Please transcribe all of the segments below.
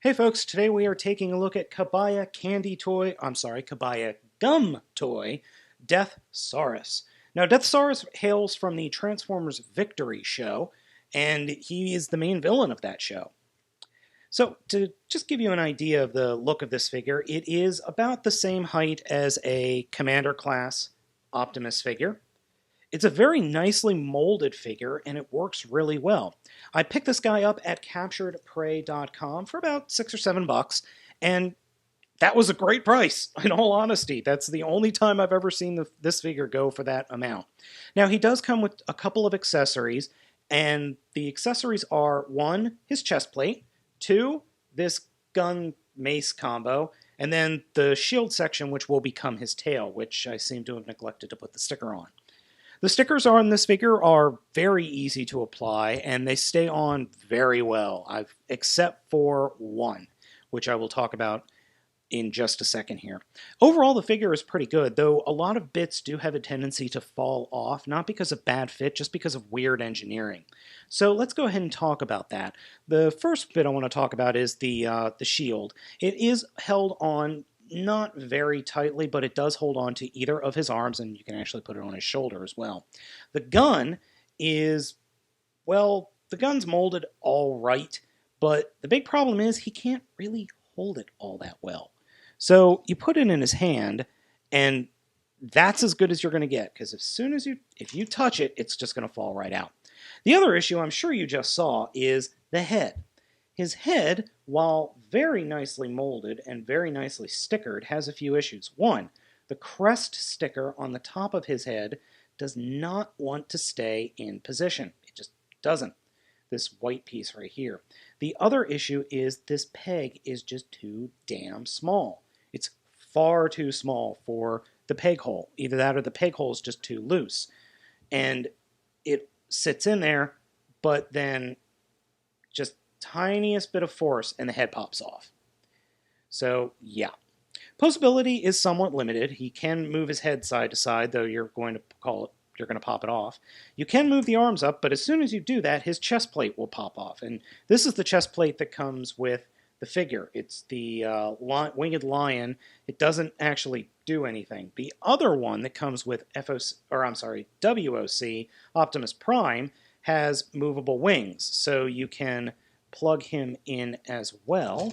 Hey folks, today we are taking a look at Kabaya Gum Toy, Deathsaurus. Now, Deathsaurus hails from the Transformers Victory show, and he is the main villain of that show. So, to just give you an idea of the look of this figure, it is about the same height as a Commander class Optimus figure. It's a very nicely molded figure, and it works really well. I picked this guy up at capturedprey.com for about $6 or $7, and that was a great price, in all honesty. That's the only time I've ever seen this figure go for that amount. Now, he does come with a couple of accessories, and the accessories are, 1, his chest plate, 2, this gun mace combo, and then the shield section, which will become his tail, which I seem to have neglected to put the sticker on. The stickers on this figure are very easy to apply, and they stay on very well, except for one, which I will talk about in just a second here. Overall, the figure is pretty good, though a lot of bits do have a tendency to fall off, not because of bad fit, just because of weird engineering. So let's go ahead and talk about that. The first bit I want to talk about is the shield. It is held on not very tightly, but it does hold on to either of his arms, and you can actually put it on his shoulder as well. The gun is, well, the gun's molded all right, but the big problem is he can't really hold it all that well. So you put it in his hand, and that's as good as you're going to get, because if you touch it, it's just going to fall right out. The other issue I'm sure you just saw is the head. His head, while very nicely molded and very nicely stickered, has a few issues. 1, the crest sticker on the top of his head does not want to stay in position. It just doesn't. This white piece right here. The other issue is this peg is just too damn small. It's far too small for the peg hole. Either that or the peg hole is just too loose. And it sits in there, but then just tiniest bit of force and the head pops off. So yeah, posability is somewhat limited. He can move his head side to side, though you're going to pop it off. You can move the arms up, but as soon as you do that, his chest plate will pop off. And this is the chest plate that comes with the figure. It's the winged lion. It doesn't actually do anything. The other one that comes with WOC, Optimus Prime, has movable wings, so you can plug him in as well,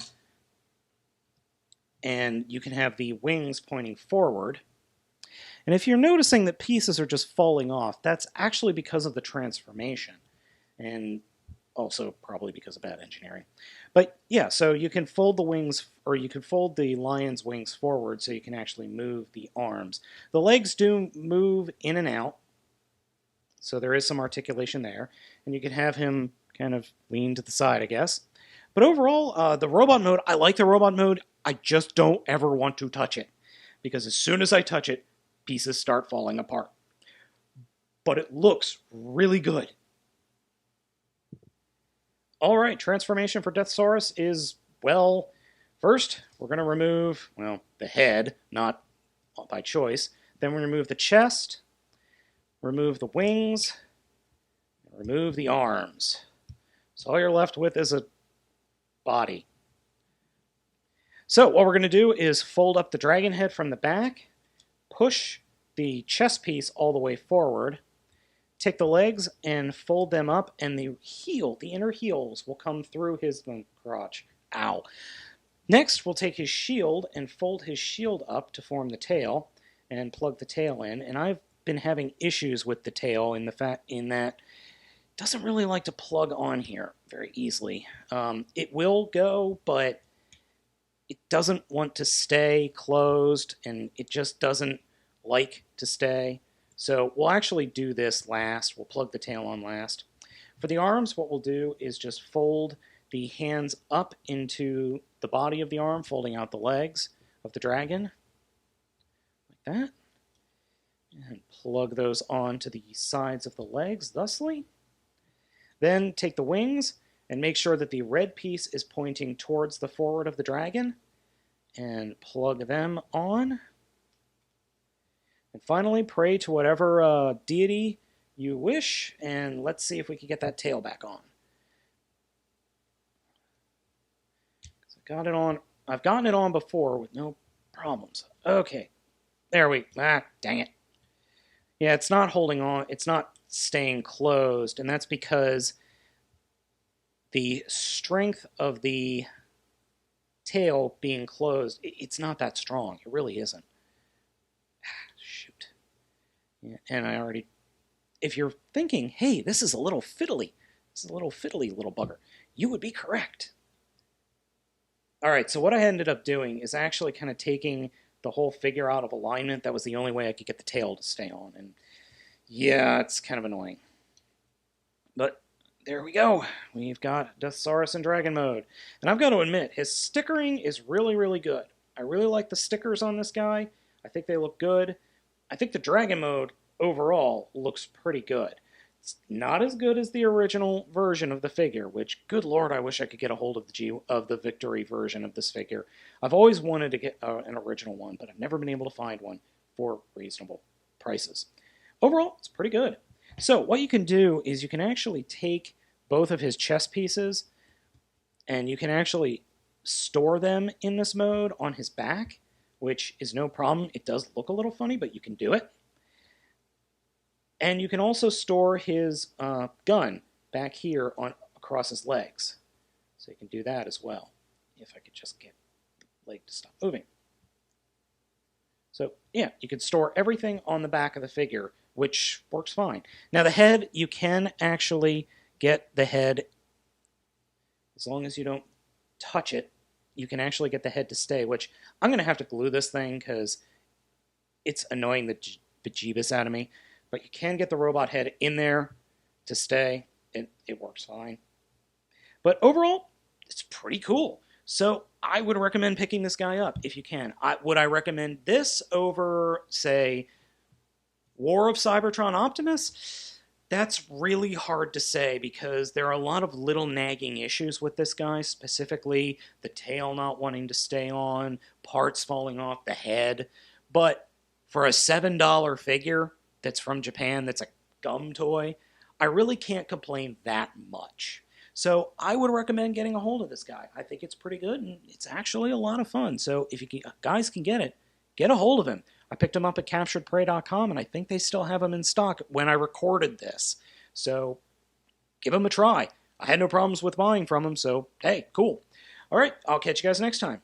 and you can have the wings pointing forward. And if you're noticing that pieces are just falling off, that's actually because of the transformation, and also probably because of bad engineering. But yeah, so you can fold the wings, or you can fold the lion's wings forward so you can actually move the arms. The legs do move in and out, so there is some articulation there, and you can have him kind of lean to the side, I guess. But overall, the robot mode, I like the robot mode. I just don't ever want to touch it, because as soon as I touch it, pieces start falling apart. But it looks really good. All right, transformation for Deathsaurus is, well, first we're going to remove, well, the head, not by choice. Then we remove the chest, remove the wings, and remove the arms. So all you're left with is a body. So what we're going to do is fold up the dragon head from the back, push the chest piece all the way forward, take the legs and fold them up, and the inner heels will come through his crotch. Ow. Next, we'll take his shield and fold his shield up to form the tail and plug the tail in. And I've been having issues with the tail in that it doesn't really like to plug on here very easily. It will go, but it doesn't want to stay closed, and it just doesn't like to stay. So we'll actually do this last. We'll plug the tail on last. For the arms, what we'll do is just fold the hands up into the body of the arm, folding out the legs of the dragon, like that. And plug those onto the sides of the legs, thusly. Then take the wings and make sure that the red piece is pointing towards the forward of the dragon, and plug them on. And finally, pray to whatever deity you wish, and let's see if we can get that tail back on. I've gotten it on before with no problems. Okay, there we. Dang it. Yeah, it's not holding on. It's not staying closed, and that's because the strength of the tail being closed, it's not that strong. It really isn't. Shoot. Yeah, and I already. If you're thinking, hey, this is a little fiddly, little bugger, you would be correct. All right, so what I ended up doing is actually kind of taking the whole figure out of alignment. That was the only way I could get the tail to stay on, and yeah, it's kind of annoying. But there we go. We've got Deathsaurus in Dragon Mode. And I've got to admit, his stickering is really, really good. I really like the stickers on this guy. I think they look good. I think the Dragon Mode overall looks pretty good. It's not as good as the original version of the figure, which, good lord, I wish I could get a hold of the Victory version of this figure. I've always wanted to get an original one, but I've never been able to find one for reasonable prices. Overall, it's pretty good. So what you can do is you can actually take both of his chest pieces and you can actually store them in this mode on his back, which is no problem. It does look a little funny, but you can do it. And you can also store his gun back here across his legs. So you can do that as well, if I could just get the leg to stop moving. So yeah, you can store everything on the back of the figure, which works fine. Now the head, you can actually get the head, as long as you don't touch it, you can actually get the head to stay, which I'm going to have to glue this thing because it's annoying the bejeebus out of me. But you can get the robot head in there to stay. It works fine. But overall, it's pretty cool. So I would recommend picking this guy up if you can. Would I recommend this over, say, War of Cybertron Optimus? That's really hard to say because there are a lot of little nagging issues with this guy, specifically the tail not wanting to stay on, parts falling off the head. But for a $7 figure that's from Japan, that's a gum toy, I really can't complain that much. So I would recommend getting a hold of this guy. I think it's pretty good, and it's actually a lot of fun. So if you guys can get it, get a hold of him. I picked him up at CapturedPrey.com, and I think they still have him in stock when I recorded this. So give him a try. I had no problems with buying from him, so hey, cool. All right, I'll catch you guys next time.